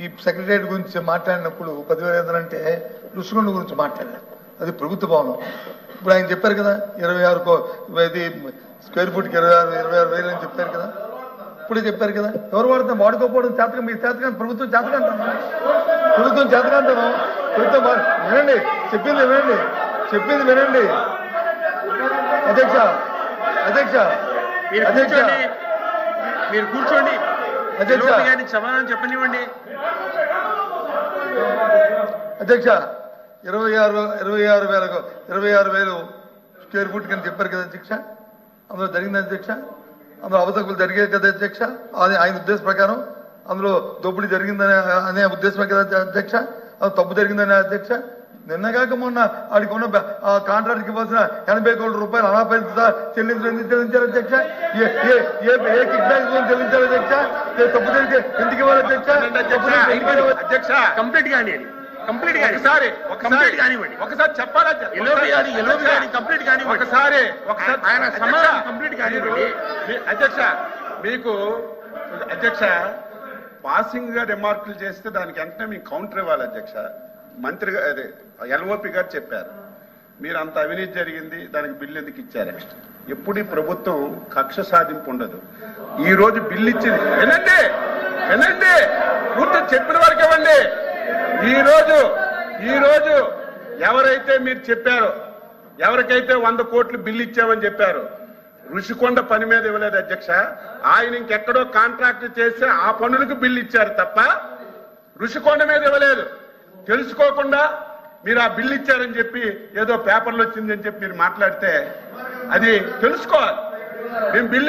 ఈ సెక్రటరియట్ గురించి మాట్లాడినప్పుడు 10,000 అంటే ఋషికొండ గురించి మాట్లాడారు. అది ప్రభుత్వ భవనం. ఇప్పుడు ఆయన చెప్పారు కదా 26 స్క్వేర్ ఫుట్కి 26,000 అని చెప్పారు కదా. ఇప్పుడే చెప్పారు కదా. ఎవరు వాడుతాం వాడుకోకపోవడం చేతకం మీ చేతకాంత ప్రభుత్వం చేతకాంతాను ప్రభుత్వం వినండి చెప్పింది వినండి అధ్యక్ష మీరు కూర్చోండి అధ్యక్ష సమాధానం చెప్పనివ్వండి అధ్యక్ష 26,000 స్క్వేర్ ఫుట్ కింద చెప్పారు కదా అధ్యక్ష. అందులో జరిగింది అధ్యక్ష. అందులో అవతకులు జరిగాయి కదా అధ్యక్ష. అది ఆయన ఉద్దేశం ప్రకారం అందులో దోపిడీ జరిగిందనే అనే ఉద్దేశమే కదా అధ్యక్ష. అది తప్పు జరిగిందనే అధ్యక్ష. నిన్నగాక మొన్న ఆడికి ఉన్న కాంట్రాక్ట్కి ఇవ్వాల్సిన 80 కోట్ల రూపాయలు అనాపేత చెల్లించారు అధ్యక్ష. ఏ కిక్ బ్యాక్ చెల్లించారు అధ్యక్ష. తప్పు జరిగితే ఎందుకు ఇవ్వాలి అధ్యక్ష. అధ్యక్ష కంప్లీట్ కానివ్వండి ఒకసారి చెప్పాలా కంప్లీట్ కానీ ఒకసారి ఆయన సమాధానం కంప్లీట్ కానివ్వండి అధ్యక్ష. మీకు అధ్యక్ష పాసింగ్ గా రిమార్కులు చేస్తే దానికి వెంటనే మీకు కౌంటర్ ఇవ్వాలి అధ్యక్ష. మంత్రి అదే ఎల్ఓపి గారు చెప్పారు మీరు అంత అవినీతి జరిగింది దానికి బిల్లు ఎందుకు ఇచ్చారు. ఎప్పుడు ఈ ప్రభుత్వం కక్ష సాధింపు ఉండదు. ఈ రోజు బిల్లు ఇచ్చింది వినండి పూర్తి చెప్పిన వరకు ఇవ్వండి. ఈ రోజు ఎవరైతే మీరు చెప్పారో ఎవరికైతే 100 కోట్లు బిల్లు ఇచ్చామని చెప్పారు ఋషికొండ పని మీద ఇవ్వలేదు అధ్యక్ష. ఆయన ఇంకెక్కడో కాంట్రాక్ట్ చేస్తే ఆ పనులకు బిల్లు ఇచ్చారు తప్ప ఋషికొండ మీద ఇవ్వలేదు. తెలుసుకోకుండా మీరు ఆ బిల్లు ఇచ్చారని చెప్పి ఏదో పేపర్లో వచ్చిందని చెప్పి మీరు మాట్లాడితే అది తెలుసుకోవాలి. మేము బిల్లు